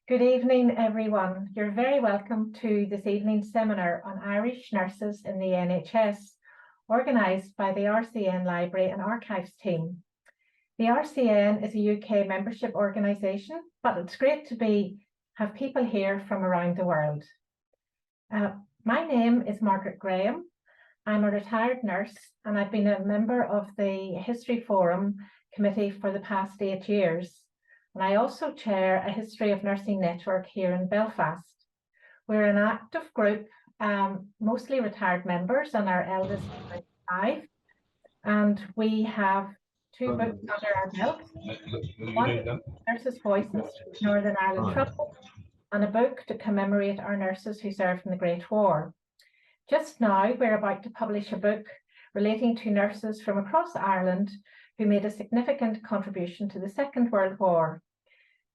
Good evening, everyone. You're very welcome to this evening's seminar on Irish nurses in the NHS, organised by the RCN Library and Archives team. The RCN is a UK membership organisation, but it's great to have people here from around the world. My name is Margaret Graham. I'm a retired nurse and I've been a member of the History Forum committee for the past 8 years. And I also chair a History of Nursing network here in Belfast. We're an active group, mostly retired members, and our eldest is 5. And we have 2 books under our belt. One is Nurses' Voices through Northern Ireland Trouble, and a book to commemorate our nurses who served in the Great War. Just now, we're about to publish a book relating to nurses from across Ireland who made a significant contribution to the Second World War.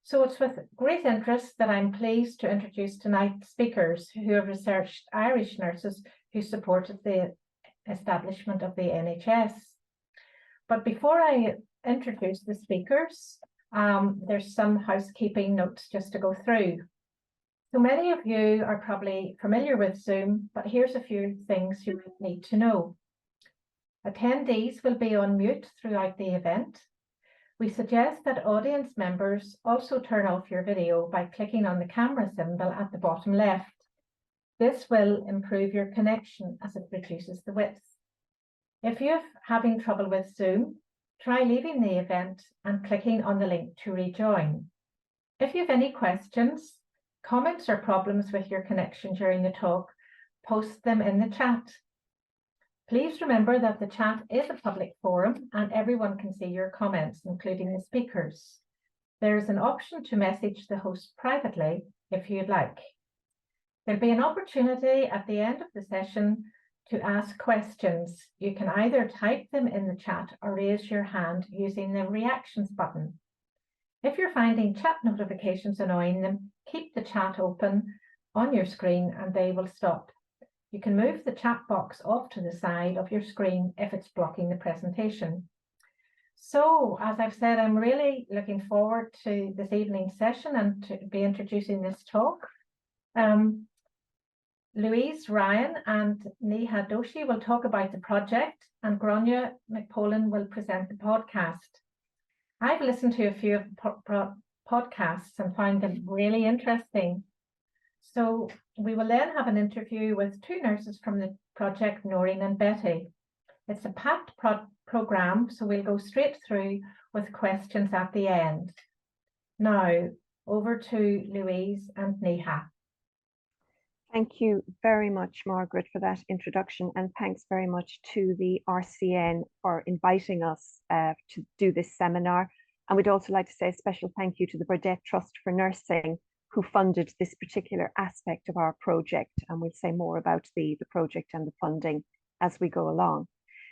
So it's with great interest that I'm pleased to introduce tonight's speakers who have researched Irish nurses who supported the establishment of the NHS. But before I introduce the speakers, there's some housekeeping notes just to go through. So many of you are probably familiar with Zoom, but here's a few things you need to know. Attendees will be on mute throughout the event. We suggest that audience members also turn off your video by clicking on the camera symbol at the bottom left. This will improve your connection as it reduces the width. If you're having trouble with Zoom, try leaving the event and clicking on the link to rejoin. If you have any questions, comments or problems with your connection during the talk, post them in the chat. Please remember that the chat is a public forum and everyone can see your comments, including the speakers. There is an option to message the host privately if you'd like. There'll be an opportunity at the end of the session to ask questions. You can either type them in the chat or raise your hand using the reactions button. If you're finding chat notifications annoying them, keep the chat open on your screen and they will stop. You can move the chat box off to the side of your screen if it's blocking the presentation. So, as I've said, I'm really looking forward to this evening's session and to be introducing this talk. Louise, Ryan and Neha Doshi will talk about the project and Grainne McPolin will present the podcast. I've listened to a few of the podcasts and found them really interesting. So we will then have an interview with 2 nurses from the project, Noreen and Betty. It's a packed programme, so we'll go straight through with questions at the end. Now, over to Louise and Neha. Thank you very much, Margaret, for that introduction, and thanks very much to the RCN for inviting us to do this seminar. And we'd also like to say a special thank you to the Burdett Trust for Nursing, who funded this particular aspect of our project. And we'll say more about the project and the funding as we go along.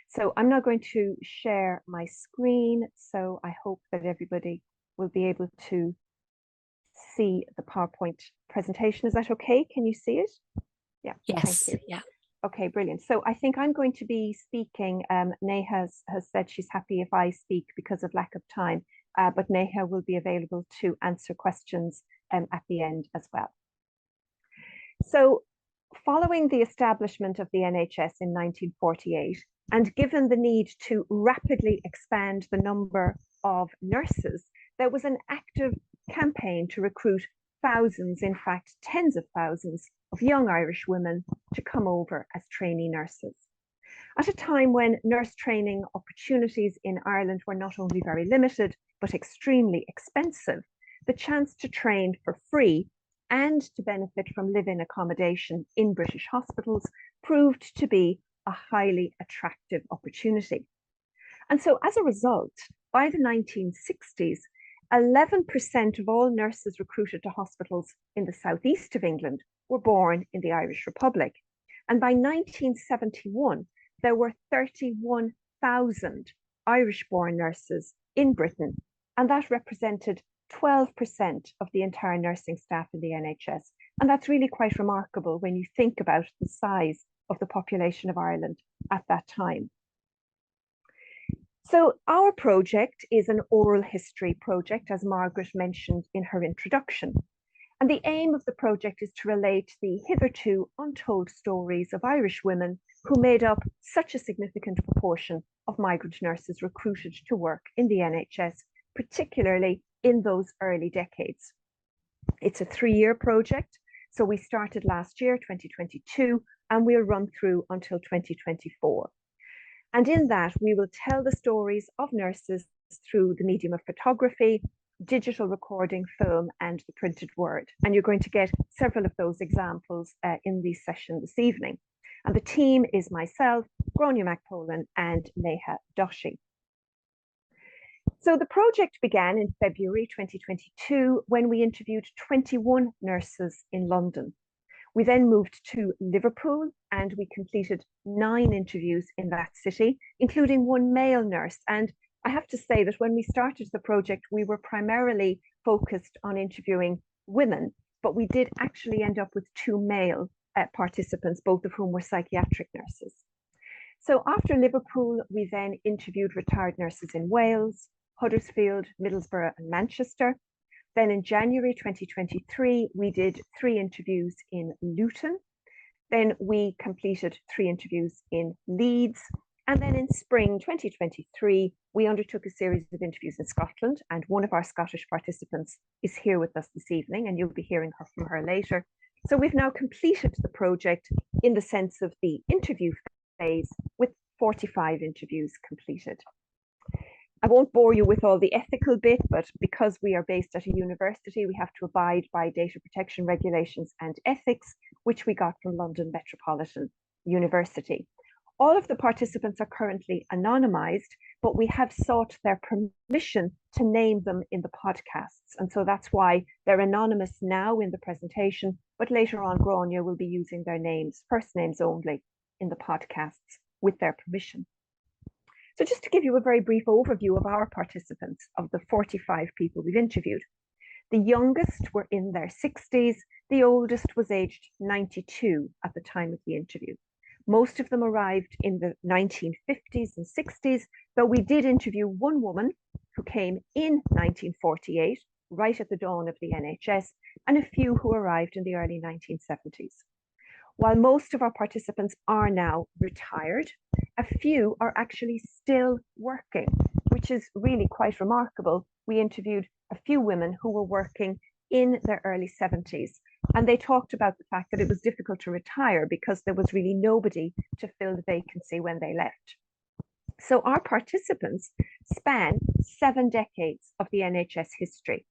So I'm now going to share my screen. So I hope that everybody will be able to see the PowerPoint presentation. Is that okay? Can you see it? Yeah. Yes. Thank you. Yeah. Okay, brilliant. So I think I'm going to be speaking. Neha has said she's happy if I speak because of lack of time, but Neha will be available to answer questions at the end as well. So following the establishment of the NHS in 1948, and given the need to rapidly expand the number of nurses, there was an active campaign to recruit thousands, in fact, tens of thousands of young Irish women to come over as trainee nurses. At a time when nurse training opportunities in Ireland were not only very limited, but extremely expensive, the chance to train for free and to benefit from live-in accommodation in British hospitals proved to be a highly attractive opportunity. And so as a result, by the 1960s, 11% of all nurses recruited to hospitals in the southeast of England were born in the Irish Republic. And by 1971, there were 31,000 Irish-born nurses in Britain, and that represented 12% of the entire nursing staff in the NHS. And that's really quite remarkable when you think about the size of the population of Ireland at that time. So our project is an oral history project, as Margaret mentioned in her introduction. And the aim of the project is to relate the hitherto untold stories of Irish women who made up such a significant proportion of migrant nurses recruited to work in the NHS, particularly in those early decades. It's a 3-year project, so we started last year, 2022, and we'll run through until 2024. And in that, we will tell the stories of nurses through the medium of photography, digital recording, film, and the printed word. And you're going to get several of those examples in the session this evening. And the team is myself, Grainne McPolin, and Neha Doshi. So the project began in February 2022 when we interviewed 21 nurses in London. We then moved to Liverpool and we completed 9 interviews in that city, including 1 male nurse. And I have to say that when we started the project, we were primarily focused on interviewing women, but we did actually end up with 2 male participants, both of whom were psychiatric nurses. So after Liverpool, we then interviewed retired nurses in Wales, Huddersfield, Middlesbrough, and Manchester. Then in January 2023, we did 3 interviews in Luton. Then we completed 3 interviews in Leeds. And then in spring 2023, we undertook a series of interviews in Scotland. And one of our Scottish participants is here with us this evening, and you'll be hearing from her later. So we've now completed the project in the sense of the interview phase with 45 interviews completed. I won't bore you with all the ethical bit, but because we are based at a university, we have to abide by data protection regulations and ethics, which we got from London Metropolitan University. All of the participants are currently anonymized, but we have sought their permission to name them in the podcasts. And so that's why they're anonymous now in the presentation, but later on, Grainne will be using their names, first names only, in the podcasts with their permission. So just to give you a very brief overview of our participants, of the 45 people we've interviewed. The youngest were in their 60s, the oldest was aged 92 at the time of the interview. Most of them arrived in the 1950s and 60s, though we did interview one woman who came in 1948, right at the dawn of the NHS, and a few who arrived in the early 1970s. While most of our participants are now retired, a few are actually still working, which is really quite remarkable. We interviewed a few women who were working in their early 70s, and they talked about the fact that it was difficult to retire because there was really nobody to fill the vacancy when they left. So our participants span 7 decades of the NHS history.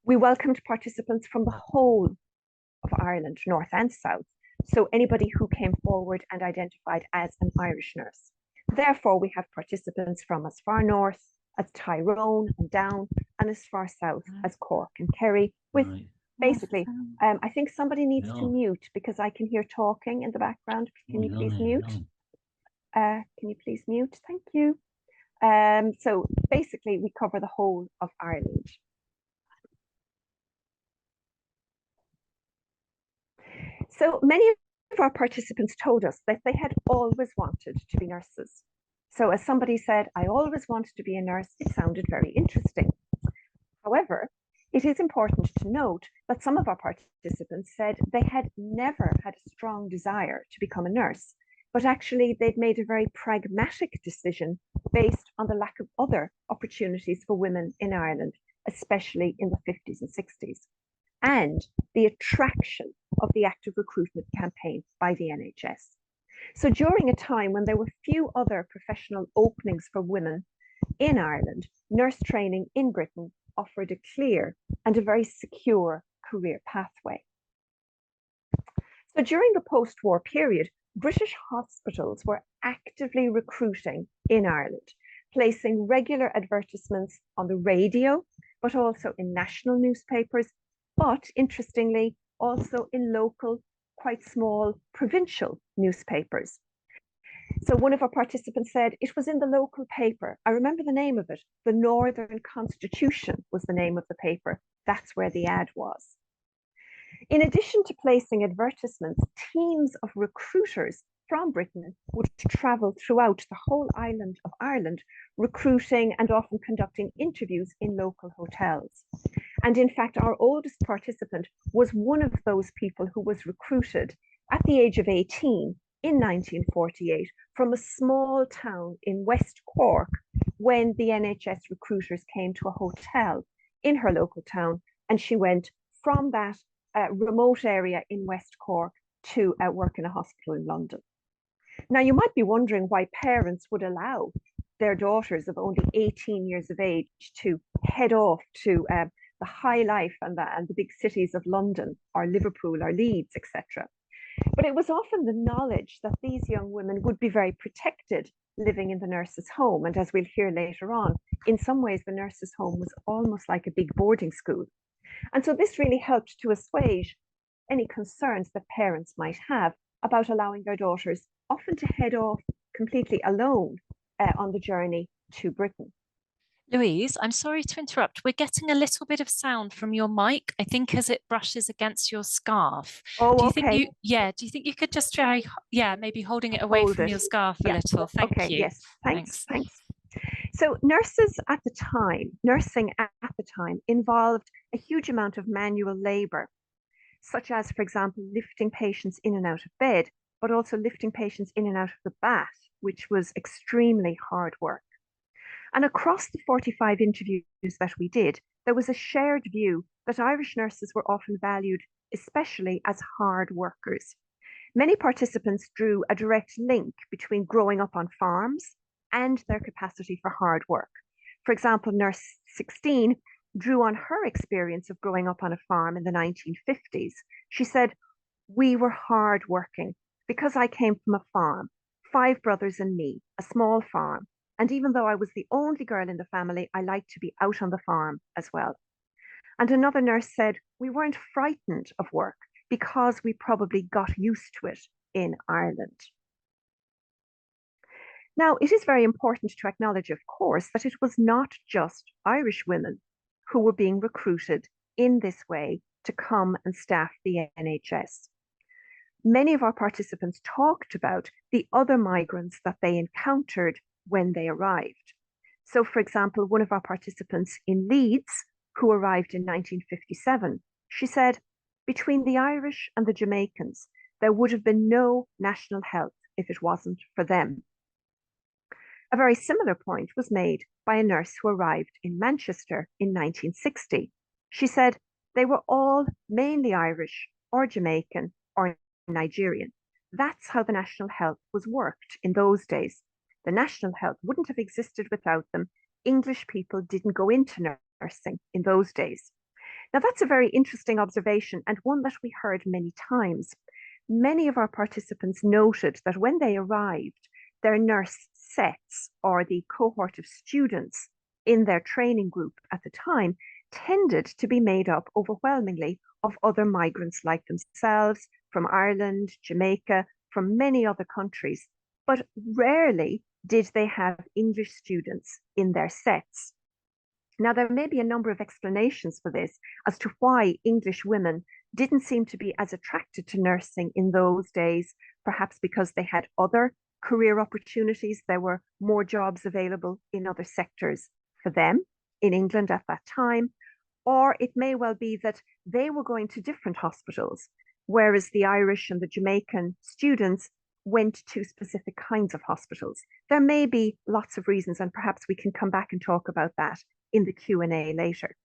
We welcomed participants from the whole of Ireland, north and south. So anybody who came forward and identified as an Irish nurse. Therefore, we have participants from as far north as Tyrone and Down, and as far south as Cork and Kerry, with basically, I think somebody needs to mute because I can hear talking in the background. Can you please mute? Can you please mute? Thank you. So basically, we cover the whole of Ireland. So many of our participants told us that they had always wanted to be nurses. So as somebody said, I always wanted to be a nurse, it sounded very interesting. However, it is important to note that some of our participants said they had never had a strong desire to become a nurse, but actually they'd made a very pragmatic decision based on the lack of other opportunities for women in Ireland, especially in the 50s and 60s, and the attraction of the active recruitment campaign by the NHS. So during a time when there were few other professional openings for women in Ireland, nurse training in Britain offered a clear and a very secure career pathway. So during the post-war period, British hospitals were actively recruiting in Ireland, placing regular advertisements on the radio, but also in national newspapers, but interestingly, also in local, quite small provincial newspapers. So one of our participants said it was in the local paper. I remember the name of it. The Northern Constitution was the name of the paper. That's where the ad was. In addition to placing advertisements, teams of recruiters from Britain would travel throughout the whole island of Ireland, recruiting and often conducting interviews in local hotels. And in fact, our oldest participant was one of those people who was recruited at the age of 18 in 1948 from a small town in West Cork when the NHS recruiters came to a hotel in her local town. And she went from that remote area in West Cork to work in a hospital in London. Now, you might be wondering why parents would allow their daughters of only 18 years of age to head off to the high life and the big cities of London or Liverpool or Leeds, etc. But it was often the knowledge that these young women would be very protected living in the nurse's home. And as we'll hear later on, in some ways, the nurse's home was almost like a big boarding school. And so this really helped to assuage any concerns that parents might have about allowing their daughters often to head off completely alone on the journey to Britain. Louise, I'm sorry to interrupt. We're getting a little bit of sound from your mic, I think, as it brushes against your scarf. Oh, do you okay. do you think you could just try, maybe holding it away from your scarf a little? Thank you. Yes, thanks. So nursing at the time involved a huge amount of manual labor, such as, for example, lifting patients in and out of bed, but also lifting patients in and out of the bath, which was extremely hard work. And across the 45 interviews that we did, there was a shared view that Irish nurses were often valued, especially as hard workers. Many participants drew a direct link between growing up on farms and their capacity for hard work. For example, nurse 16 drew on her experience of growing up on a farm in the 1950s. She said, "We were hard working because I came from a farm, 5 brothers and me, a small farm. And even though I was the only girl in the family, I liked to be out on the farm as well." And another nurse said, "We weren't frightened of work because we probably got used to it in Ireland." Now, it is very important to acknowledge, of course, that it was not just Irish women who were being recruited in this way to come and staff the NHS. Many of our participants talked about the other migrants that they encountered when they arrived. So, for example, one of our participants in Leeds, who arrived in 1957, she said, "Between the Irish and the Jamaicans, there would have been no national health if it wasn't for them." A very similar point was made by a nurse who arrived in Manchester in 1960. She said, "They were all mainly Irish or Jamaican or Nigerian. That's how the national health was worked in those days. The national health wouldn't have existed without them. English people didn't go into nursing in those days." Now, that's a very interesting observation and one that we heard many times. Many of our participants noted that when they arrived, their nurse sets or the cohort of students in their training group at the time tended to be made up overwhelmingly of other migrants like themselves from Ireland, Jamaica, from many other countries, but rarely did they have English students in their sets. Now, there may be a number of explanations for this as to why English women didn't seem to be as attracted to nursing in those days, perhaps because they had other career opportunities. There were more jobs available in other sectors for them in England at that time, or it may well be that they were going to different hospitals, whereas the Irish and the Jamaican students went to specific kinds of hospitals. There may be lots of reasons, and perhaps we can come back and talk about that in the Q&A later.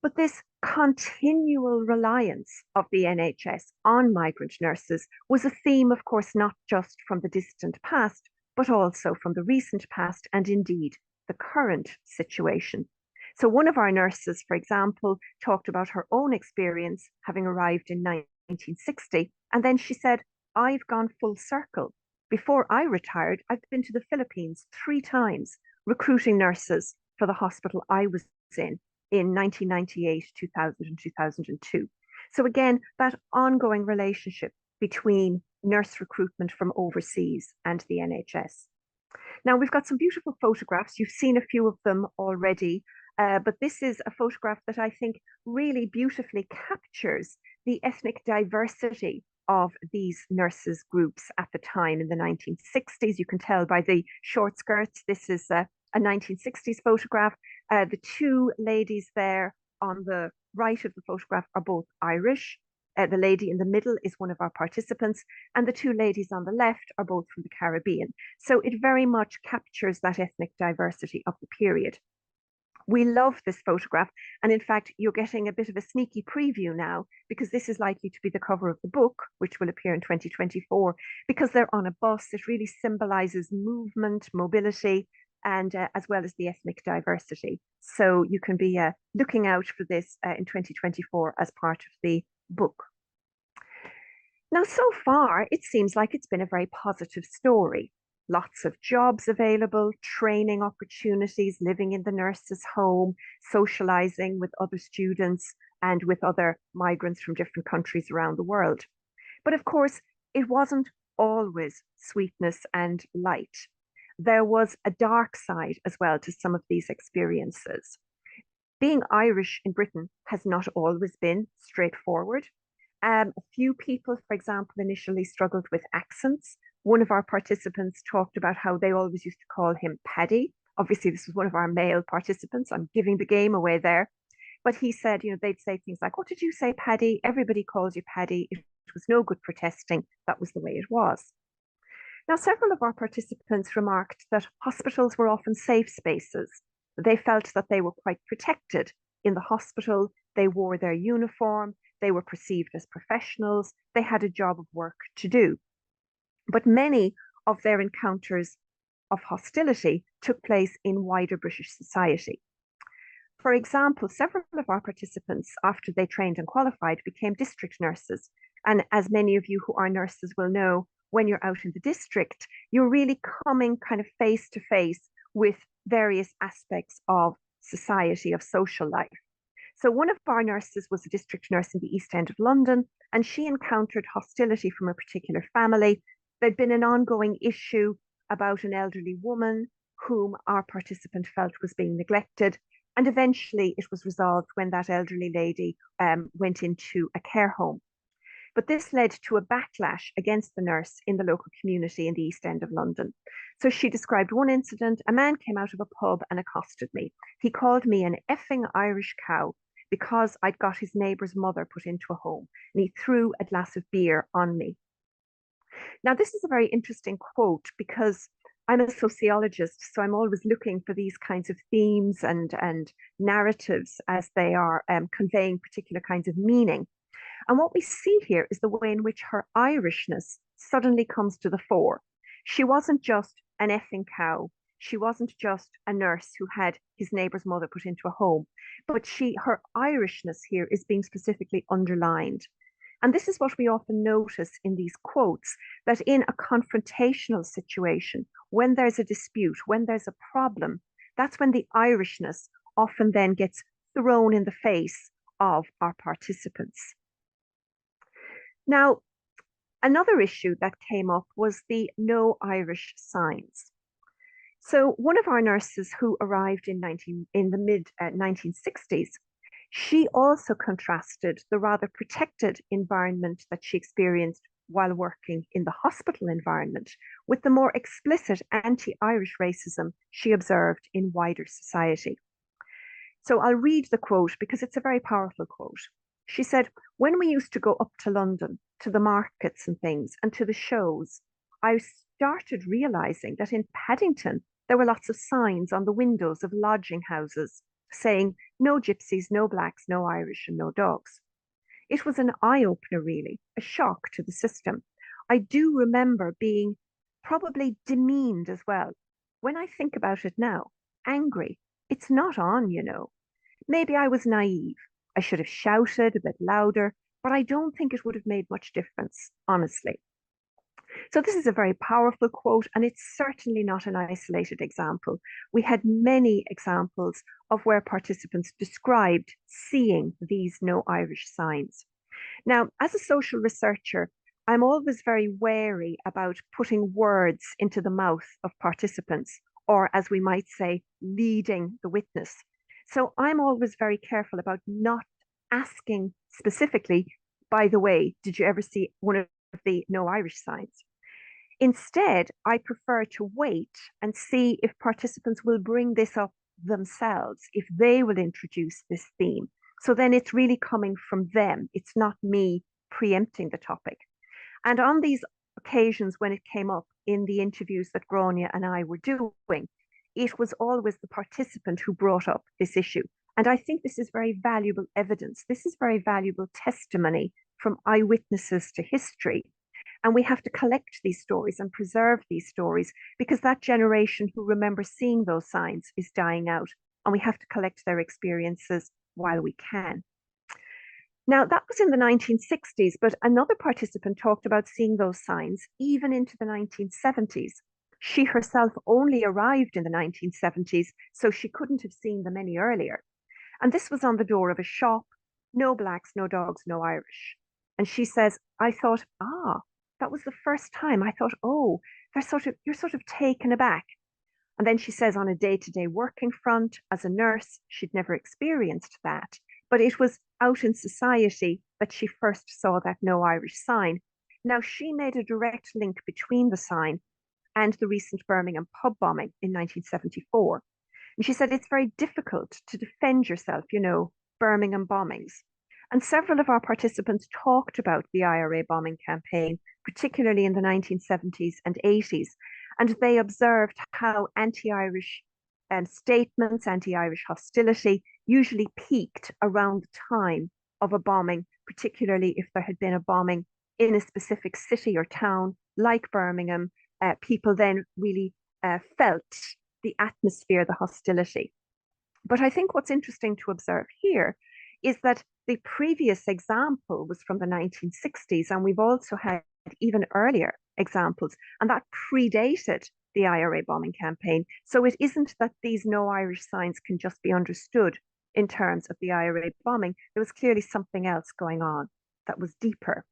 But this continual reliance of the NHS on migrant nurses was a theme, of course, not just from the distant past, but also from the recent past and indeed the current situation. So one of our nurses, for example, talked about her own experience having arrived in 1960, and then she said, "I've gone full circle. Before I retired, I've been to the Philippines 3 times recruiting nurses for the hospital I was in 1998, 2000, and 2002. So again, that ongoing relationship between nurse recruitment from overseas and the NHS. Now, we've got some beautiful photographs. You've seen a few of them already, but this is a photograph that I think really beautifully captures the ethnic diversity of these nurses groups at the time in the 1960s. You can tell by the short skirts, this is a 1960s photograph. The 2 ladies there on the right of the photograph are both Irish. The lady in the middle is one of our participants, and the two ladies on the left are both from the Caribbean. So it very much captures that ethnic diversity of the period. We love this photograph, and in fact, you're getting a bit of a sneaky preview now, because this is likely to be the cover of the book, which will appear in 2024, because they're on a bus. It really symbolizes movement, mobility, and as well as the ethnic diversity. So you can be looking out for this in 2024 as part of the book. Now, so far, it seems like it's been a very positive story. Lots of jobs available, training opportunities, living in the nurse's home, socializing with other students and with other migrants from different countries around the world. But of course, it wasn't always sweetness and light. There was a dark side as well to some of these experiences. Being Irish in Britain has not always been straightforward. A few people, for example, initially struggled with accents. One of our participants talked about how they always used to call him Paddy. Obviously, this was one of our male participants. I'm giving the game away there. But he said, they'd say things like, "What did you say, Paddy? Everybody calls you Paddy. It was no good protesting. That was the way it was." Now, several of our participants remarked that hospitals were often safe spaces. They felt that they were quite protected. In the hospital, they wore their uniform. They were perceived as professionals. They had a job of work to do. But many of their encounters of hostility took place in wider British society. For example, several of our participants, after they trained and qualified, became district nurses. And as many of you who are nurses will know, when you're out in the district, you're really coming kind of face to face with various aspects of society, of social life. So one of our nurses was a district nurse in the East End of London, and she encountered hostility from a particular family. There'd been an ongoing issue about an elderly woman whom our participant felt was being neglected. And eventually it was resolved when that elderly lady went into a care home. But this led to a backlash against the nurse in the local community in the East End of London. So she described one incident. A man came out of a pub and accosted me. He called me an effing Irish cow because I'd got his neighbour's mother put into a home, and he threw a glass of beer on me. Now, this is a very interesting quote because I'm a sociologist, so I'm always looking for these kinds of themes and narratives as they are conveying particular kinds of meaning. And what we see here is the way in which her Irishness suddenly comes to the fore. She wasn't just an effing cow. She wasn't just a nurse who had his neighbour's mother put into a home, but her Irishness here is being specifically underlined. And this is what we often notice in these quotes, that in a confrontational situation, when there's a dispute, when there's a problem, that's when the Irishness often then gets thrown in the face of our participants. Now, another issue that came up was the no Irish signs. So one of our nurses who arrived in the mid 1960s, she also contrasted the rather protected environment that she experienced while working in the hospital environment with the more explicit anti-Irish racism she observed in wider society. So I'll read the quote because it's a very powerful quote. She said, "When we used to go up to London, to the markets and things, and to the shows, I started realizing that in Paddington, there were lots of signs on the windows of lodging houses saying, no gypsies, no blacks, no Irish, and no dogs. It was an eye-opener, really, a shock to the system. I do remember being probably demeaned as well. When I think about it now, angry. It's not on, Maybe I was naive. I should have shouted a bit louder, but I don't think it would have made much difference, honestly." So this is a very powerful quote, and it's certainly not an isolated example. We had many examples of where participants described seeing these no Irish signs. Now, as a social researcher, I'm always very wary about putting words into the mouth of participants, or as we might say, leading the witness. So I'm always very careful about not asking specifically, by the way, did you ever see one of the no Irish signs? Instead, I prefer to wait and see if participants will bring this up themselves, if they will introduce this theme. So then it's really coming from them. It's not me preempting the topic. And on these occasions when it came up in the interviews that Grainne and I were doing, it was always the participant who brought up this issue. And I think this is very valuable evidence. This is very valuable testimony from eyewitnesses to history. And we have to collect these stories and preserve these stories because that generation who remember seeing those signs is dying out. And we have to collect their experiences while we can. Now, that was in the 1960s, but another participant talked about seeing those signs even into the 1970s. She herself only arrived in the 1970s, so she couldn't have seen them any earlier. And this was on the door of a shop, no blacks, no dogs, no Irish. And she says, I thought, that was the first time. I thought, you're sort of taken aback. And then she says on a day-to-day working front as a nurse, she'd never experienced that. But it was out in society that she first saw that no Irish sign. Now, she made a direct link between the sign and the recent Birmingham pub bombing in 1974. And she said it's very difficult to defend yourself, Birmingham bombings. And several of our participants talked about the IRA bombing campaign, particularly in the 1970s and 80s. And they observed how anti-Irish statements, anti-Irish hostility usually peaked around the time of a bombing, particularly if there had been a bombing in a specific city or town like Birmingham. People then really felt the atmosphere, the hostility. But I think what's interesting to observe here is that the previous example was from the 1960s, and we've also had even earlier examples, and that predated the IRA bombing campaign. So it isn't that these no Irish signs can just be understood in terms of the IRA bombing. There was clearly something else going on that was deeper.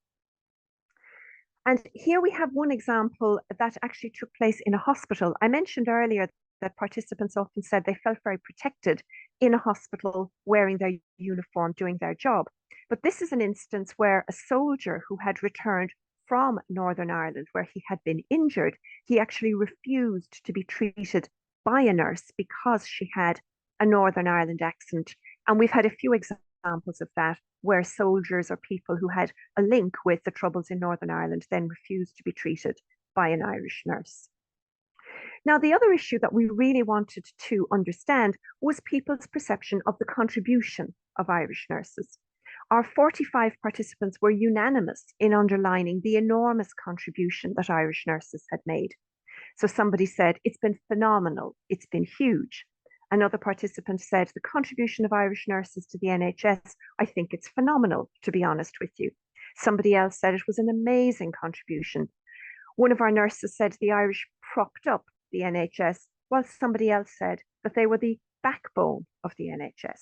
And here we have one example that actually took place in a hospital. I mentioned earlier that participants often said they felt very protected in a hospital wearing their uniform, doing their job. But this is an instance where a soldier who had returned from Northern Ireland, where he had been injured, he actually refused to be treated by a nurse because she had a Northern Ireland accent. And we've had a few examples of that, where soldiers or people who had a link with the troubles in Northern Ireland then refused to be treated by an Irish nurse. Now, the other issue that we really wanted to understand was people's perception of the contribution of Irish nurses. Our 45 participants were unanimous in underlining the enormous contribution that Irish nurses had made. So somebody said, it's been phenomenal, it's been huge. Another participant said, the contribution of Irish nurses to the NHS, I think it's phenomenal, to be honest with you. Somebody else said it was an amazing contribution. One of our nurses said the Irish propped up the NHS, while somebody else said that they were the backbone of the NHS.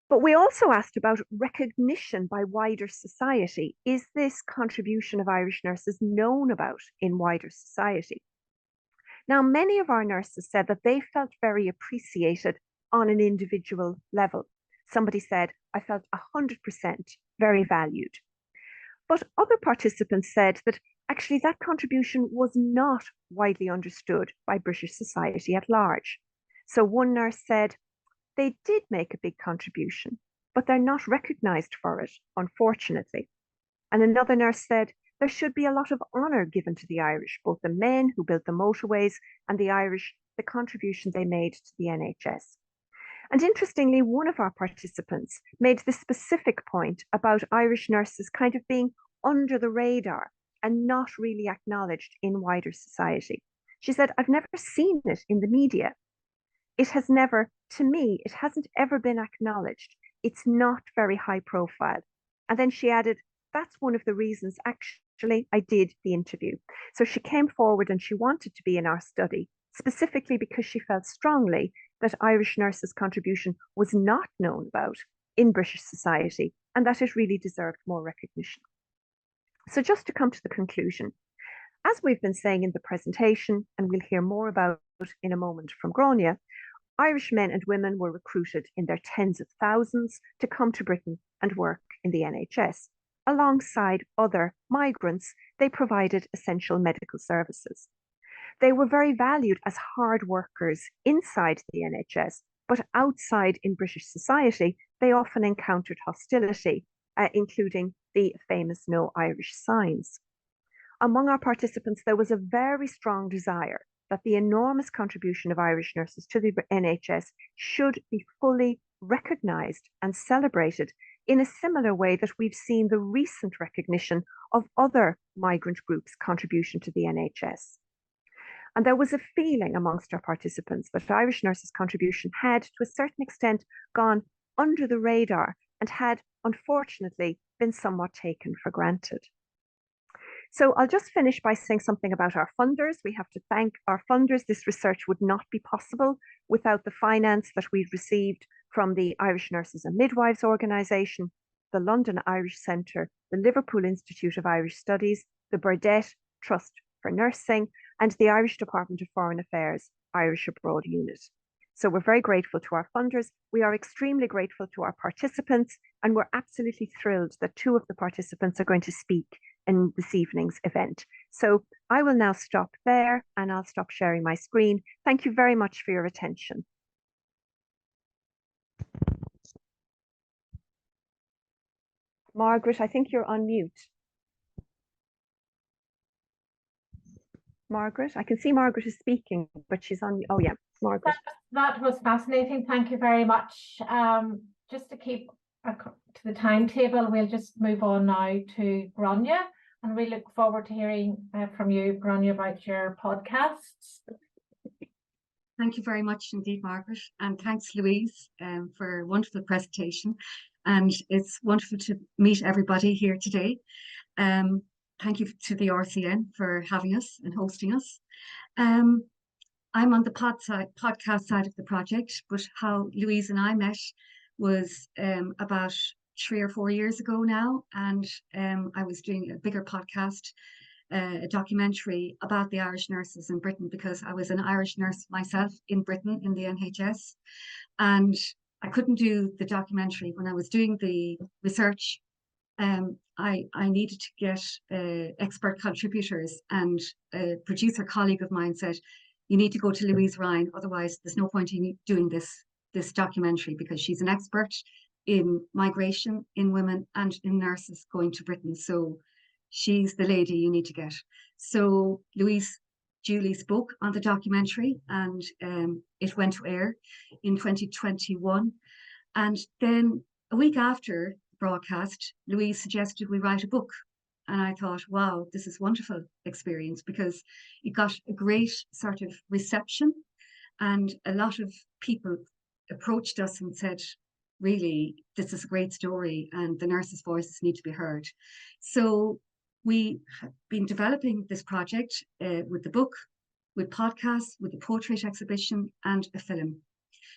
But we also asked about recognition by wider society. Is this contribution of Irish nurses known about in wider society? Now, many of our nurses said that they felt very appreciated on an individual level. Somebody said, I felt 100% very valued. But other participants said that actually that contribution was not widely understood by British society at large. So one nurse said, they did make a big contribution, but they're not recognised for it, unfortunately. And another nurse said, there should be a lot of honour given to the Irish, both the men who built the motorways and the Irish, the contribution they made to the NHS. And interestingly, one of our participants made the specific point about Irish nurses kind of being under the radar and not really acknowledged in wider society. She said, I've never seen it in the media. It has never, to me, it hasn't ever been acknowledged. It's not very high profile. And then she added, that's one of the reasons actually I did the interview. So she came forward and she wanted to be in our study, specifically because she felt strongly that Irish nurses' contribution was not known about in British society and that it really deserved more recognition. So just to come to the conclusion, as we've been saying in the presentation, and we'll hear more about in a moment from Grainne, Irish men and women were recruited in their tens of thousands to come to Britain and work in the NHS. Alongside other migrants, they provided essential medical services. They were very valued as hard workers inside the NHS, but outside in British society, they often encountered hostility, including the famous No Irish signs. Among our participants, there was a very strong desire that the enormous contribution of Irish nurses to the NHS should be fully recognised and celebrated in a similar way that we've seen the recent recognition of other migrant groups' contribution to the NHS. And there was a feeling amongst our participants that Irish nurses' contribution had, to a certain extent, gone under the radar and had, unfortunately, been somewhat taken for granted. So I'll just finish by saying something about our funders. We have to thank our funders. This research would not be possible without the finance that we've received from the Irish Nurses and Midwives Organisation, the London Irish Centre, the Liverpool Institute of Irish Studies, the Burdett Trust for Nursing, and the Irish Department of Foreign Affairs Irish Abroad Unit. So we're very grateful to our funders. We are extremely grateful to our participants, and we're absolutely thrilled that 2 of the participants are going to speak in this evening's event. So I will now stop there and I'll stop sharing my screen. Thank you very much for your attention. Margaret, I think you're on mute. Margaret, I can see Margaret is speaking, but she's on. Oh yeah, Margaret. That was fascinating. Thank you very much. Just to keep to the timetable, we'll just move on now to Grainne, and we look forward to hearing from you, Grainne, about your podcasts. Thank you very much indeed, Margaret, and thanks, Louise, for a wonderful presentation. And it's wonderful to meet everybody here today. Thank you to the RCN for having us and hosting us. I'm on the podcast side of the project, but how Louise and I met was about 3 or 4 years ago now, and I was doing a bigger podcast, a documentary about the Irish nurses in Britain, because I was an Irish nurse myself in Britain in the NHS, and I couldn't do the documentary when I was doing the research. I needed to get expert contributors, and a producer colleague of mine said, you need to go to Louise Ryan, otherwise there's no point in doing this documentary, because she's an expert in migration, in women and in nurses going to Britain. So she's the lady you need to get. So Louise duly spoke on the documentary, and it went to air in 2021. And then a week after broadcast, Louise suggested we write a book. And I thought, wow, this is a wonderful experience, because it got a great sort of reception, and a lot of people approached us and said, really, this is a great story and the nurses' voices need to be heard. So we have been developing this project with the book, with podcasts, with the portrait exhibition and a film.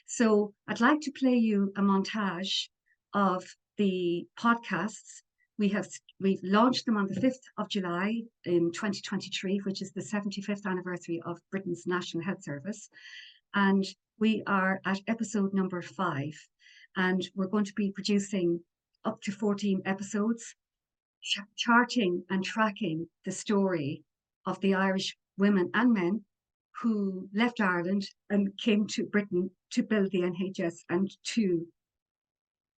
So I'd like to play you a montage of the podcasts. We've launched them on the 5th of July in 2023, which is the 75th anniversary of Britain's National Health Service. And we are at episode number 5. And we're going to be producing up to 14 episodes, charting and tracking the story of the Irish women and men who left Ireland and came to Britain to build the NHS and to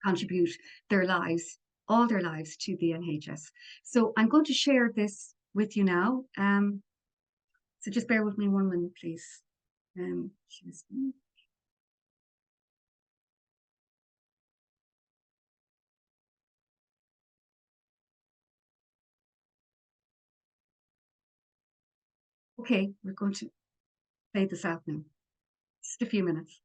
contribute their lives, all their lives, to the NHS. So I'm going to share this with you now. So just bear with me 1 minute, please. Okay, we're going to play this out now. Just a few minutes.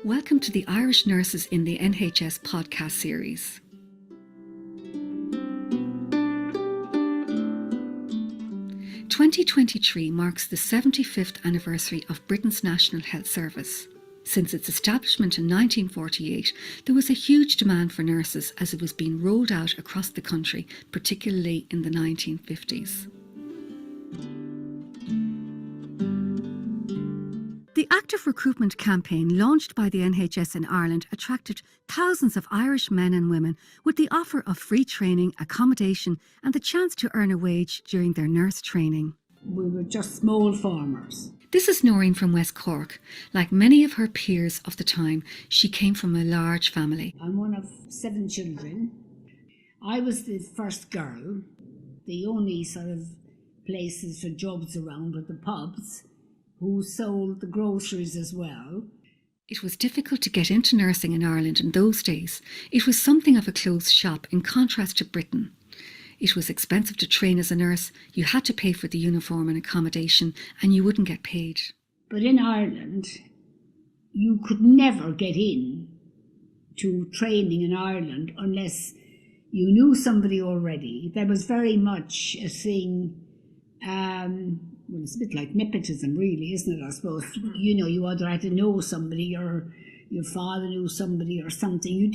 Welcome to the Irish Nurses in the NHS podcast series. "2023 marks the 75th anniversary of Britain's National Health Service. Since its establishment in 1948, there was a huge demand for nurses as it was being rolled out across the country, particularly in the 1950s. The active recruitment campaign launched by the NHS in Ireland attracted thousands of Irish men and women with the offer of free training, accommodation and the chance to earn a wage during their nurse training. We were just small farmers. This is Noreen from West Cork. Like many of her peers of the time, she came from a large family. I'm one of 7 children. I was the first girl. The only sort of places for jobs around were the pubs, who sold the groceries as well. It was difficult to get into nursing in Ireland in those days. It was something of a closed shop in contrast to Britain. It was expensive to train as a nurse. You had to pay for the uniform and accommodation, and you wouldn't get paid. But in Ireland, you could never get in to training in Ireland unless you knew somebody already. There was very much a thing, well, it's a bit like nepotism really, isn't it, I suppose? You know, you either had to know somebody or your father knew somebody or something.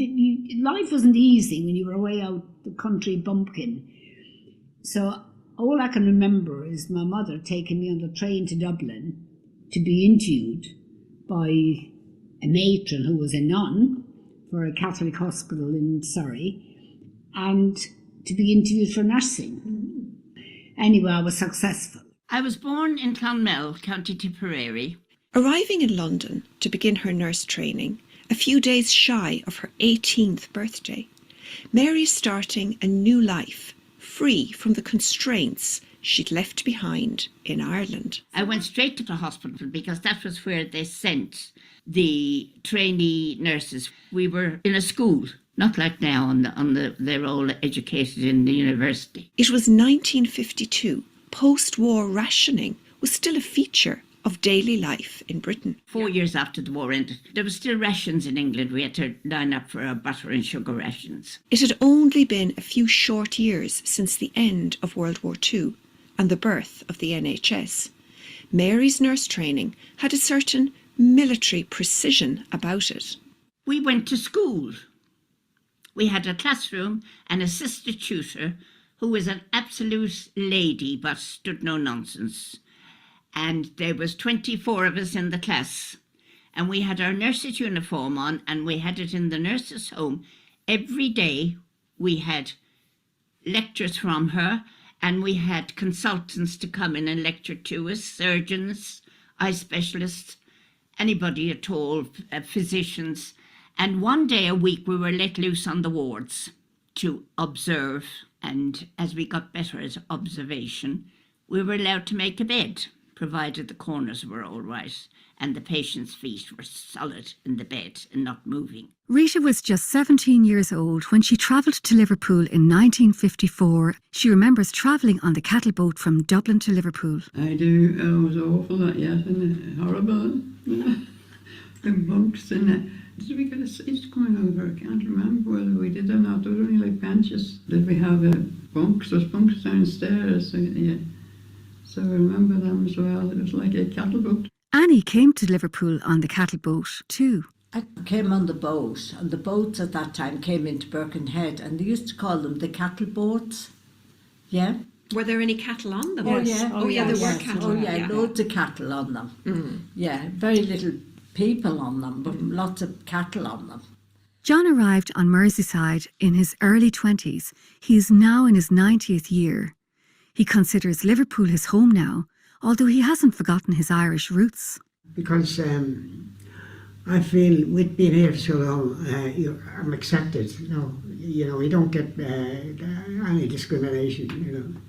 Life wasn't easy when you were away out the country bumpkin. So all I can remember is my mother taking me on the train to Dublin to be interviewed by a matron who was a nun for a Catholic hospital in Surrey, and to be interviewed for nursing. Anyway, I was successful. I was born in Clonmel, County Tipperary. Arriving in London to begin her nurse training, a few days shy of her 18th birthday, Mary's starting a new life, free from the constraints she'd left behind in Ireland. I went straight to the hospital because that was where they sent the trainee nurses. We were in a school, not like now they're all educated in the university. It was 1952. Post-war rationing was still a feature of daily life in Britain. 4 years after the war ended, there were still rations in England. We had to line up for our butter and sugar rations. It had only been a few short years since the end of World War II and the birth of the NHS. Mary's nurse training had a certain military precision about it. We went to school. We had a classroom and a sister tutor who was an absolute lady but stood no nonsense. And there was 24 of us in the class. And we had our nurse's uniform on and we had it in the nurse's home. Every day we had lectures from her and we had consultants to come in and lecture to us, surgeons, eye specialists, anybody at all, physicians. And one day a week we were let loose on the wards to observe. And as we got better at observation, we were allowed to make a bed, provided the corners were all right and the patient's feet were solid in the bed and not moving. Rita was just 17 years old when she travelled to Liverpool in 1954. She remembers travelling on the cattle boat from Dublin to Liverpool. I do. It was awful, that, yes, and horrible. The bunks and did we get a seat coming over? I can't remember whether we did or not. There were only like benches. Did we have bunks? There's bunks downstairs. So, yeah. So I remember them as well. It was like a cattle boat. Annie came to Liverpool on the cattle boat too. I came on the boat, and the boats at that time came into Birkenhead, and they used to call them the cattle boats. Yeah. Were there any cattle on them? Oh yeah. Oh yeah, there were cattle. Oh yeah, loads of cattle on them. Mm. Yeah, very little people on them, but lots of cattle on them. John arrived on Merseyside in his early 20s. He is now in his 90th year. He considers Liverpool his home now, although he hasn't forgotten his Irish roots. Because I feel with being here so long, I'm accepted. You don't get any discrimination,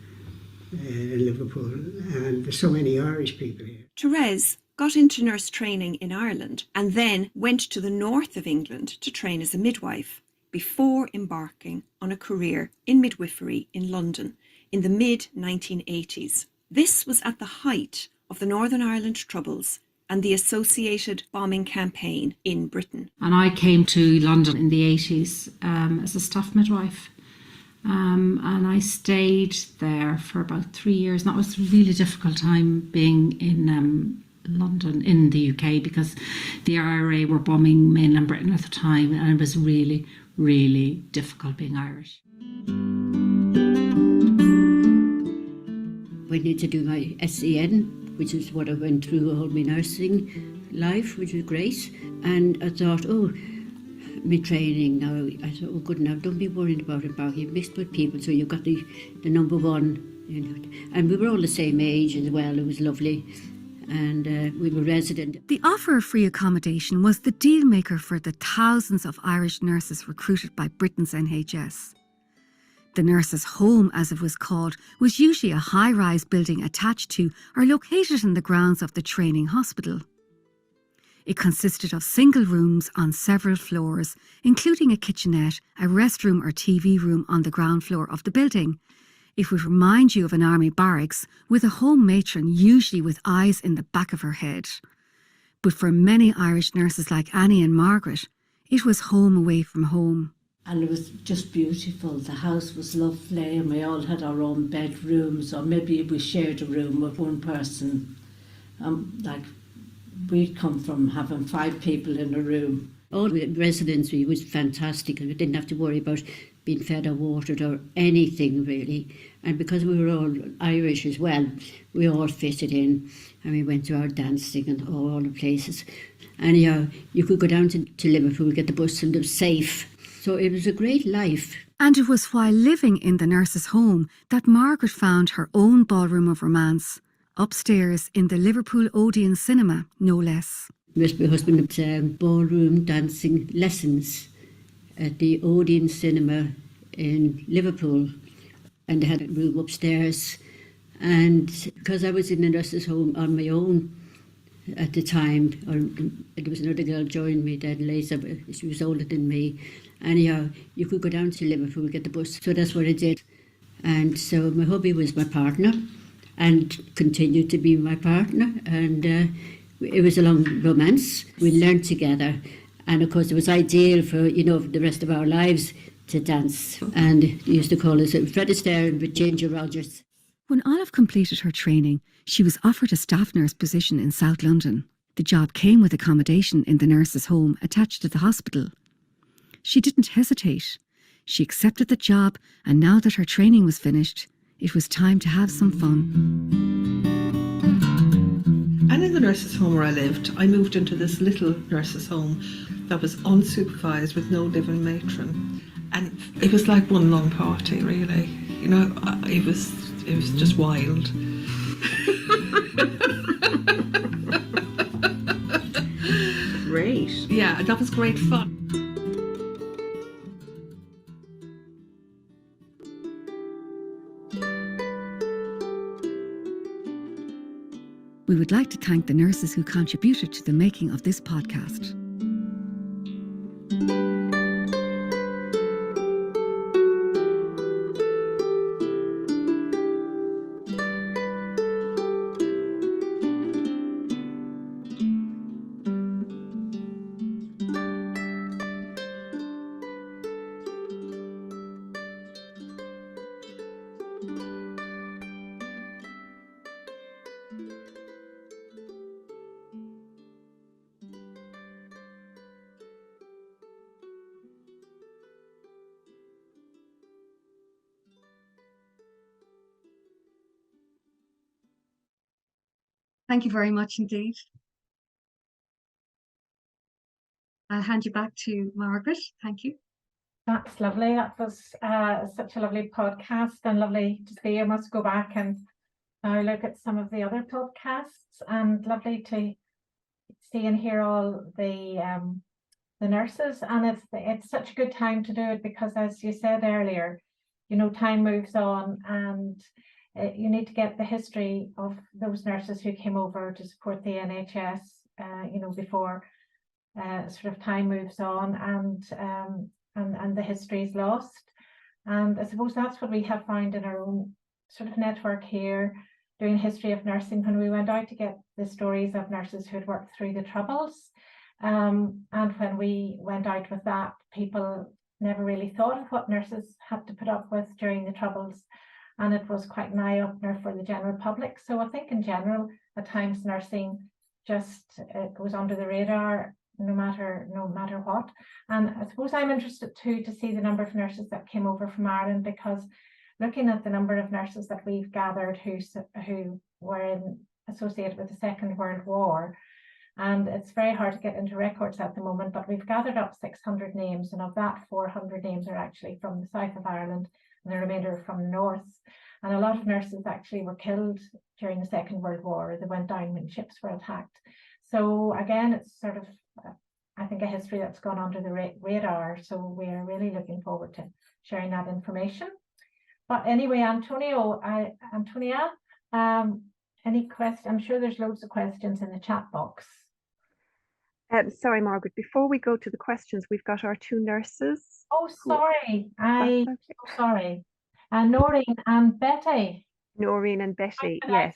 in Liverpool, and there's so many Irish people here. Therese got into nurse training in Ireland and then went to the north of England to train as a midwife before embarking on a career in midwifery in London in the mid-1980s. This was at the height of the Northern Ireland Troubles and the associated bombing campaign in Britain. And I came to London in the 80s as a staff midwife. And I stayed there for about 3 years. And that was a really difficult time being in London, in the UK, because the IRA were bombing mainland Britain at the time, and it was really, really difficult being Irish. I need to do my SEN, which is what I went through all my nursing life, which was great. And I thought, my training now, I thought, oh good, now don't be worried about it, Barry. You've mixed with people, so you've got the number one, And we were all the same age as well. It was lovely. and we were resident. The offer of free accommodation was the deal maker for the thousands of Irish nurses recruited by Britain's NHS. The nurses' home, as it was called, was usually a high-rise building attached to or located in the grounds of the training hospital. It consisted of single rooms on several floors, including a kitchenette, a restroom or TV room on the ground floor of the building. It would remind you of an army barracks, with a home matron usually with eyes in the back of her head. But for many Irish nurses like Annie and Margaret, it was home away from home. And it was just beautiful. The house was lovely and we all had our own bedrooms, or maybe we shared a room with one person. Like we'd come from having 5 people in a room. All the residency was fantastic, and we didn't have to worry about being fed or watered or anything really. And because we were all Irish as well, we all fitted in, and we went to our dancing and all the places. And you could go down to Liverpool, get the bus, and it was safe. So it was a great life. And it was while living in the nurse's home that Margaret found her own ballroom of romance, upstairs in the Liverpool Odeon Cinema, no less. My husband had ballroom dancing lessons at the Odeon Cinema in Liverpool, and they had a room upstairs. And because I was in the nurse's home on my own at the time, there was another girl joined me then later, but she was older than me. Anyhow, you could go down to Liverpool, get the bus. So that's what I did. And so my hubby was my partner and continued to be my partner. And it was a long romance. We learned together. And of course, it was ideal for, the rest of our lives to dance. And they used to call us Fred Astaire with Ginger Rogers. When Olive completed her training, she was offered a staff nurse position in South London. The job came with accommodation in the nurse's home attached to the hospital. She didn't hesitate. She accepted the job, and now that her training was finished, it was time to have some fun. And in the nurse's home where I lived, I moved into this little nurse's home that was unsupervised with no living matron. And it was like one long party, really. It was just wild. Great. Yeah, that was great fun. We would like to thank the nurses who contributed to the making of this podcast. Thank you very much indeed. I'll hand you back to Margaret. Thank you. That's lovely. That was such a lovely podcast, and lovely to see. I must go back and now look at some of the other podcasts, and lovely to see and hear all the nurses. And it's such a good time to do it because, as you said earlier, time moves on, and you need to get the history of those nurses who came over to support the NHS, before sort of time moves on and the history is lost. And I suppose that's what we have found in our own sort of network here, doing history of nursing, when we went out to get the stories of nurses who had worked through the Troubles. And when we went out with that, people never really thought of what nurses had to put up with during the Troubles. And it was quite an eye-opener for the general public. So I think in general, at times nursing just goes under the radar, no matter what. And I suppose I'm interested too to see the number of nurses that came over from Ireland, because looking at the number of nurses that we've gathered who were associated with the Second World War, and it's very hard to get into records at the moment, but we've gathered up 600 names, and of that 400 names are actually from the south of Ireland, and the remainder are from the north. And a lot of nurses actually were killed during the Second World War. They went down when ships were attacked. So again, it's sort of, I think, a history that's gone under the radar. So we're really looking forward to sharing that information. But anyway, Antonia, any questions? I'm sure there's loads of questions in the chat box. Sorry, Margaret, before we go to the questions, we've got our two nurses. Oh, sorry. I'm okay. so sorry. Noreen and Betty. Noreen and Betty, yes.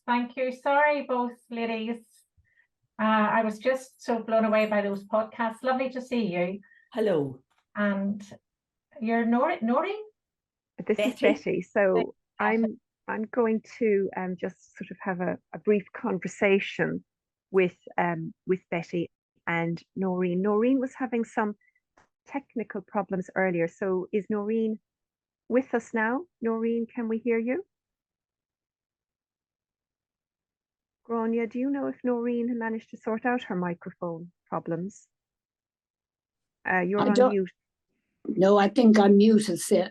Thank you. Sorry, both ladies. I was just so blown away by those podcasts. Lovely to see you. Hello. And you're Noreen? This is Betty. So I'm going to just sort of have a brief conversation with Betty and Noreen. Noreen was having some technical problems earlier. So is Noreen with us now? Noreen, can we hear you? Grainne, do you know if Noreen managed to sort out her microphone problems? You're on mute. No, I think I'm muted, sir.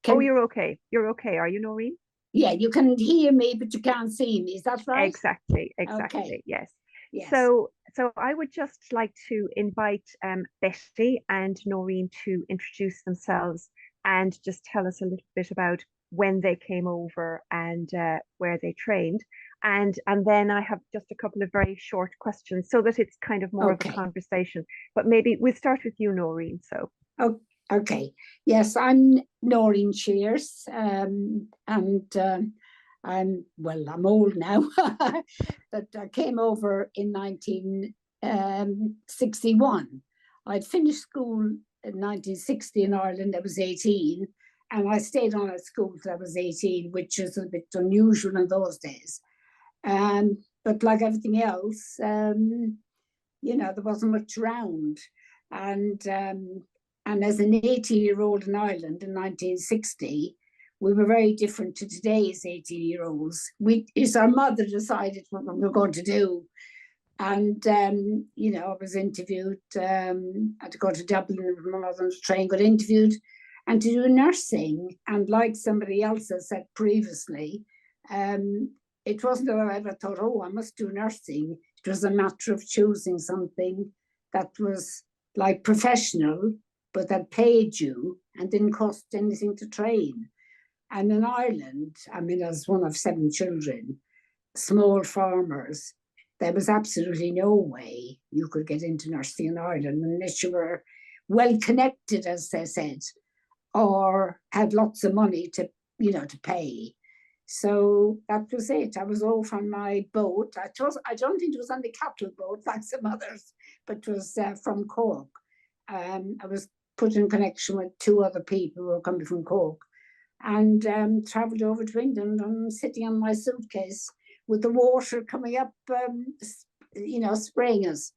Oh, you're okay. You're okay. Are you, Noreen? Yeah, you can hear me, but you can't see me. Is that right? Exactly. Okay. Yes. Yes. So I would just like to invite Betty and Noreen to introduce themselves and just tell us a little bit about when they came over and where they trained. And then I have just a couple of very short questions so that it's kind of more of a conversation. But maybe we'll start with you, Noreen. So. Oh, okay. Yes, I'm Noreen Shears, and I'm old now, but I came over in 1961. I'd finished school in 1960 in Ireland. I was 18, and I stayed on at school till I was 18, which is a bit unusual in those days. But like everything else, there wasn't much around. And as an 18-year-old in Ireland in 1960, we were very different to today's 18-year-olds. Our mother decided what we were going to do. And, I was interviewed. I had to go to Dublin with my mother to train, got interviewed, and to do nursing. And like somebody else has said previously, it wasn't that I ever thought, I must do nursing. It was a matter of choosing something that was like professional, but that paid you and didn't cost anything to train. And in Ireland, as one of 7 children, small farmers, there was absolutely no way you could get into nursing in Ireland unless you were well connected, as they said, or had lots of money to pay. So that was it. I was off on my boat. I don't think it was on the cattle boat like some others, but it was from Cork. I was put in connection with 2 other people who were coming from Cork, and travelled over to England and sitting on my suitcase with the water coming up, spraying us.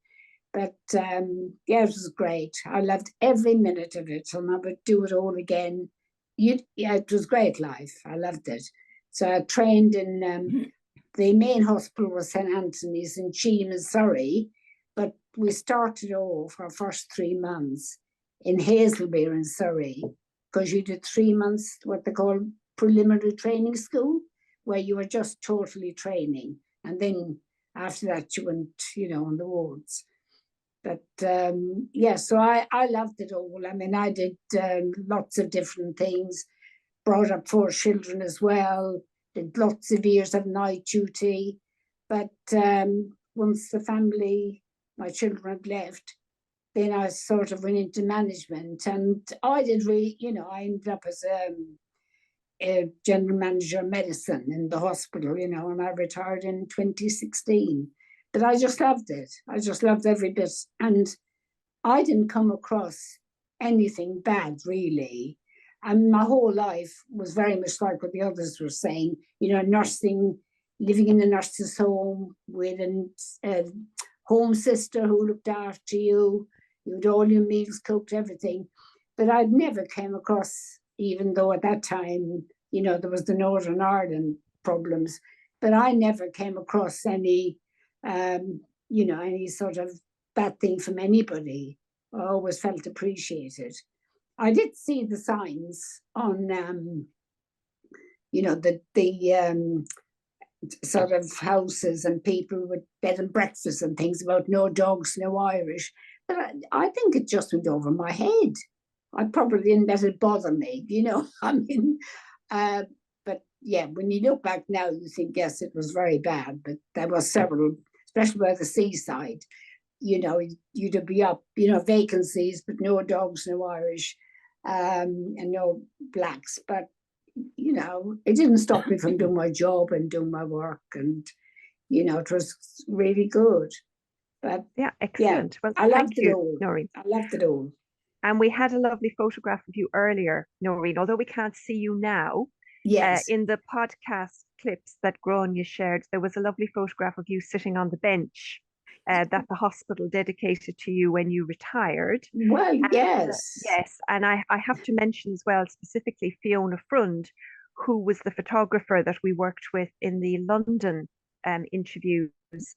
But it was great. I loved every minute of it, and I would do it all again. It was great life. I loved it. So I trained in the main hospital was St Anthony's in Cheam in Surrey, but we started off our first 3 months in Hazelmere in Surrey, because you did 3 months what they call preliminary training school, where you were just totally training, and then after that you went, on the wards. But so I loved it all. I did lots of different things. Brought up 4 children as well, did lots of years of night duty. But once the family, my children had left, then I sort of went into management. And I did really, I ended up as a general manager of medicine in the hospital, and I retired in 2016. But I just loved it. I just loved every bit. And I didn't come across anything bad, really. And my whole life was very much like what the others were saying, nursing, living in a nurse's home with a home sister who looked after you. You had all your meals cooked, everything. But I'd never came across, even though at that time, there was the Northern Ireland problems, but I never came across any, any sort of bad thing from anybody. I always felt appreciated. I did see the signs on, you know, the sort of houses and people with bed and breakfast and things about no dogs, no Irish. But I think it just went over my head. I probably didn't let it bother me, you know. I mean, but yeah, when you look back now, you think, yes, it was very bad. But there were several, especially by the seaside, you know, you'd be up, you know, vacancies, but no dogs, no Irish, and no blacks. But you know, it didn't stop me from doing my job and doing my work, and you know, it was really good. But yeah, excellent. Yeah, well, I loved thank it you, all. Noreen. I loved it all. And we had a lovely photograph of you earlier, Noreen, although we can't see you now. Yes. In the podcast clips that Grainne shared, there was a lovely photograph of you sitting on the bench that the hospital dedicated to you when you retired. Well, and, yes. Yes, and I have to mention as well, specifically Fiona Freund, who was the photographer that we worked with in the London interviews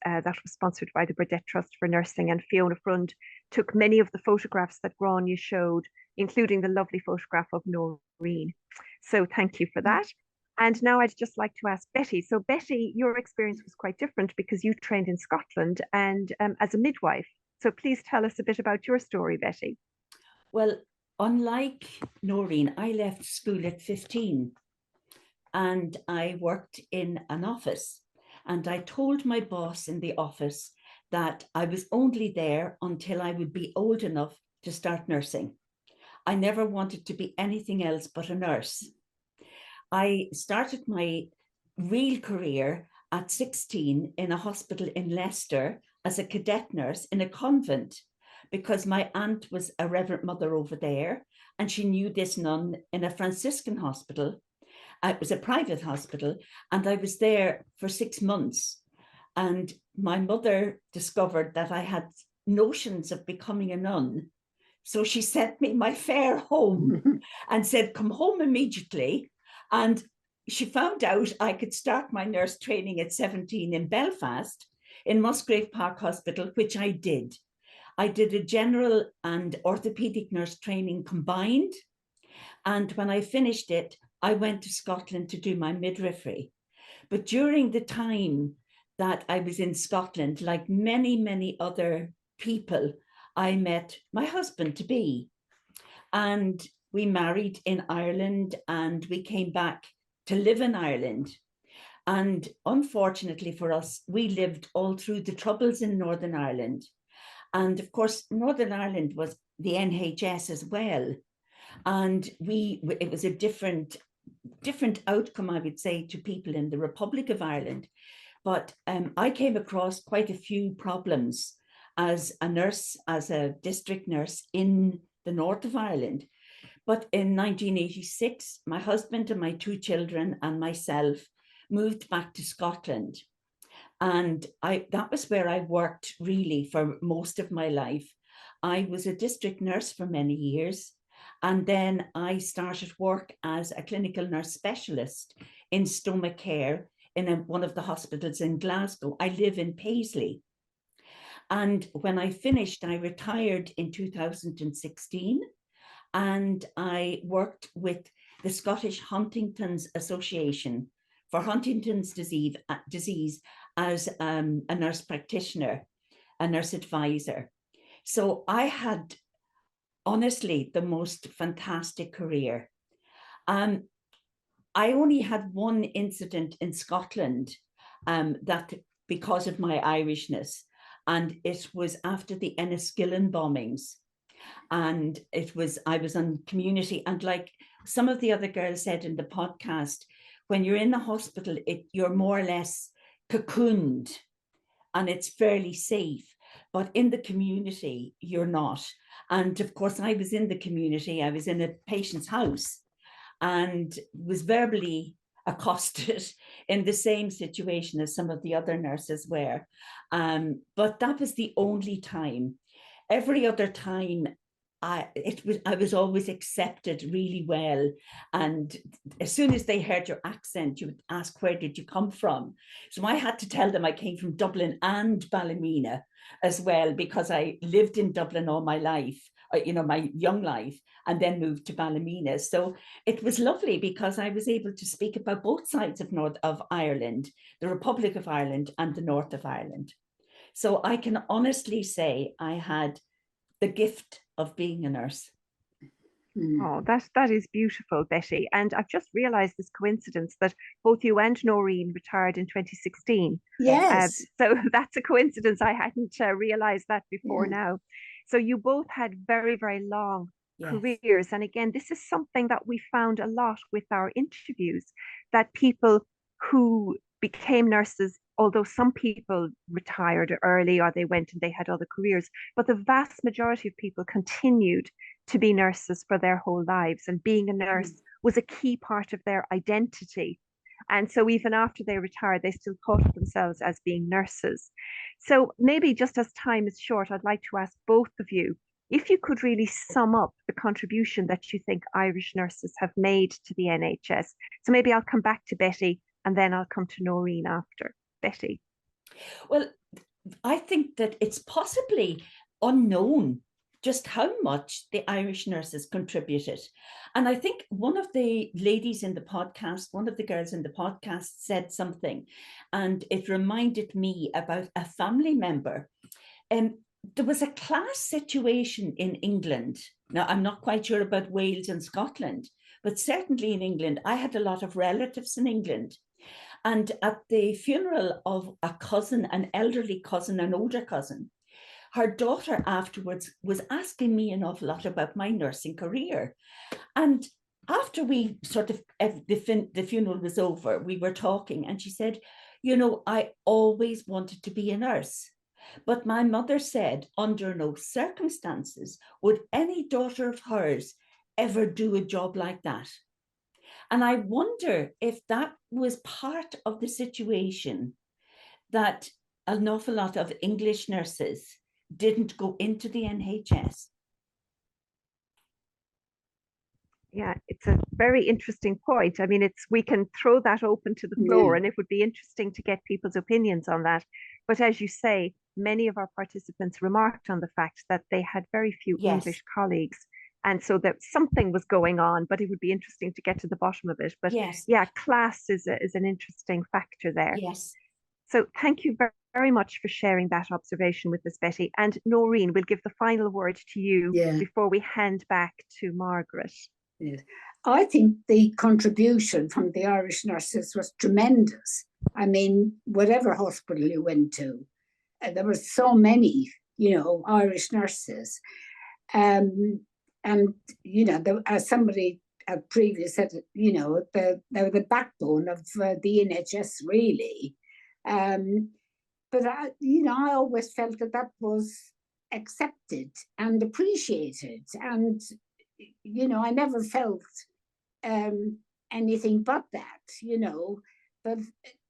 that was sponsored by the Burdett Trust for Nursing. And Fiona Freund took many of the photographs that Grainne showed, including the lovely photograph of Noreen. So thank you for that. And now I'd just like to ask Betty. So Betty, your experience was quite different because you trained in Scotland and as a midwife. So please tell us a bit about your story, Betty. Well, unlike Noreen, I left school at 15 and I worked in an office. And I told my boss in the office that I was only there until I would be old enough to start nursing. I never wanted to be anything else but a nurse. I started my real career at 16 in a hospital in Leicester as a cadet nurse in a convent, because my aunt was a Reverend Mother over there and she knew this nun in a Franciscan hospital. It was a private hospital, and I was there for 6 months. And my mother discovered that I had notions of becoming a nun. So she sent me my fare home and said, come home immediately. And she found out I could start my nurse training at 17 in Belfast in Musgrave Park Hospital, which I did. I did a general and orthopedic nurse training combined. And when I finished it, I went to Scotland to do my midwifery. But during the time that I was in Scotland, like many, many other people, I met my husband-to-be. And we married in Ireland and we came back to live in Ireland. And unfortunately for us, we lived all through the Troubles in Northern Ireland. And of course, Northern Ireland was the NHS as well. And it was a different outcome, I would say, to people in the Republic of Ireland. But I came across quite a few problems as a nurse, as a district nurse in the north of Ireland. But in 1986, my husband and my 2 children and myself moved back to Scotland. And that was where I worked really for most of my life. I was a district nurse for many years. And then I started work as a clinical nurse specialist in stomach care in one of the hospitals in Glasgow. I live in Paisley. And when I finished, I retired in 2016. And I worked with the Scottish Huntington's Association for Huntington's disease as a nurse practitioner, a nurse advisor. So I had honestly the most fantastic career. I only had one incident in Scotland that because of my Irishness, and it was after the Enniskillen bombings. And I was on Community, and like some of the other girls said in the podcast, when you're in the hospital, you're more or less cocooned and it's fairly safe. But in the community, you're not. And of course, I was in the community. I was in a patient's house and was verbally accosted in the same situation as some of the other nurses were. But that was the only time. Every other time, I was always accepted really well. And as soon as they heard your accent, you would ask, where did you come from? So I had to tell them I came from Dublin and Ballymena. as well, because I lived in Dublin all my life, you know, my young life, and then moved to Ballymena. So it was lovely because I was able to speak about both sides of Ireland, the Republic of Ireland and the North of Ireland. So I can honestly say I had the gift of being a nurse. Oh, that is beautiful, Betty. And I've just realised this coincidence that both you and Noreen retired in 2016. Yes. So that's a coincidence. I hadn't realised that before now. So you both had very, very long careers. And again, this is something that we found a lot with our interviews, that people who became nurses, although some people retired early or they went and they had other careers, but the vast majority of people continued to be nurses for their whole lives, and being a nurse was a key part of their identity. And so even after they retired, they still thought of themselves as being nurses. So maybe just as time is short, I'd like to ask both of you if you could really sum up the contribution that you think Irish nurses have made to the NHS. So maybe I'll come back to Betty and then I'll come to Noreen after. Betty. Well, I think that it's possibly unknown just how much the Irish nurses contributed. And I think one of the ladies in the podcast, one of the girls in the podcast said something, and it reminded me about a family member. There was a class situation in England. Now, I'm not quite sure about Wales and Scotland, but certainly in England, I had a lot of relatives in England. And at the funeral of a cousin, an elderly cousin, an older cousin, her daughter afterwards was asking me an awful lot about my nursing career. And after we sort of, the funeral was over, we were talking, and she said, you know, I always wanted to be a nurse. But my mother said, under no circumstances would any daughter of hers ever do a job like that. And I wonder if that was part of the situation, that an awful lot of English nurses didn't go into the NHS. Yeah, it's a very interesting point. I mean, we can throw that open to the floor, and it would be interesting to get people's opinions on that. But as you say, many of our participants remarked on the fact that they had very few English colleagues. And so that something was going on, but it would be interesting to get to the bottom of it. But yeah, class is an interesting factor there. Yes. So thank you very, very much for sharing that observation with us, Betty. And Noreen, we'll give the final word to you before we hand back to Margaret. Yes. I think the contribution from the Irish nurses was tremendous. I mean, whatever hospital you went to, there were so many, you know, Irish nurses. And, you know, as somebody previous said, you know, they were the backbone of the NHS, really. But, you know, I always felt that was accepted and appreciated. And, you know, I never felt anything but that, you know. But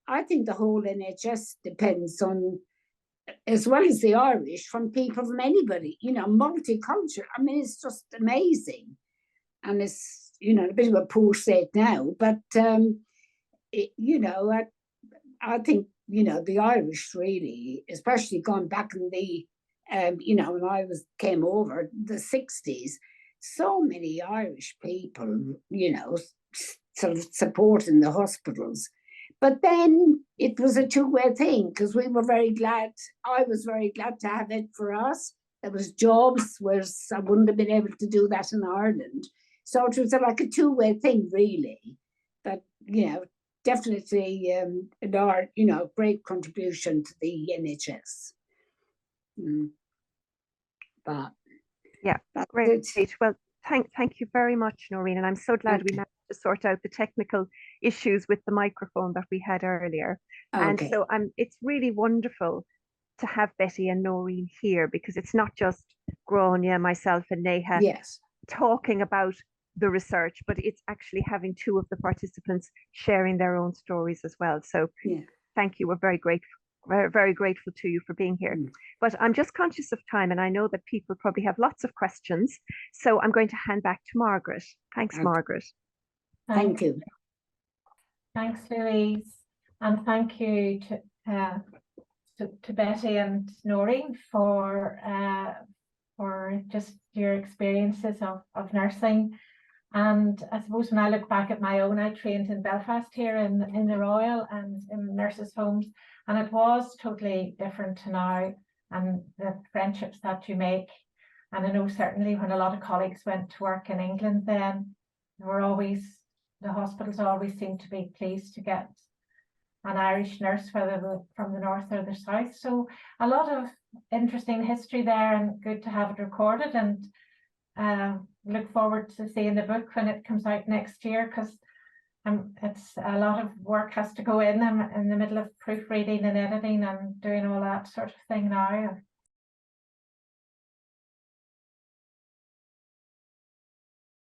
I think the whole NHS depends on, as well as the Irish, from people from anybody, you know, multicultural. I mean, it's just amazing. And it's, you know, a bit of a poor state now, but, you know, I think, you know, the Irish really, especially going back in the, you know, when I came over, the 60s, so many Irish people, you know, sort of supporting the hospitals. But then it was a two-way thing, because we were very glad, I was very glad to have it for us. There was jobs, whereas I wouldn't have been able to do that in Ireland. So it was like a two-way thing, really. But, you know, definitely you know, great contribution to the NHS. But yeah, great. Well, thank you very much, Noreen, and I'm so glad we managed to sort out the technical issues with the microphone that we had earlier. And so it's really wonderful to have Betty and Noreen here, because it's not just Grainne, myself and Neha talking about the research, but it's actually having two of the participants sharing their own stories as well. So thank you. We're very grateful. Very grateful to you for being here. But I'm just conscious of time, and I know that people probably have lots of questions. So I'm going to hand back to Margaret. Thanks, Margaret. Thank you. Thanks, Louise. And thank you to to Betty and Noreen for just your experiences of nursing. And I suppose when I look back at my own, I trained in Belfast here in the Royal and in nurses' homes, and it was totally different to now, and the friendships that you make. And I know certainly when a lot of colleagues went to work in England then, the hospitals always seemed to be pleased to get an Irish nurse, whether from the north or the south. So a lot of interesting history there, and good to have it recorded, and look forward to seeing the book when it comes out next year, because it's a lot of work has to go in. I'm in the middle of proofreading and editing and doing all that sort of thing now.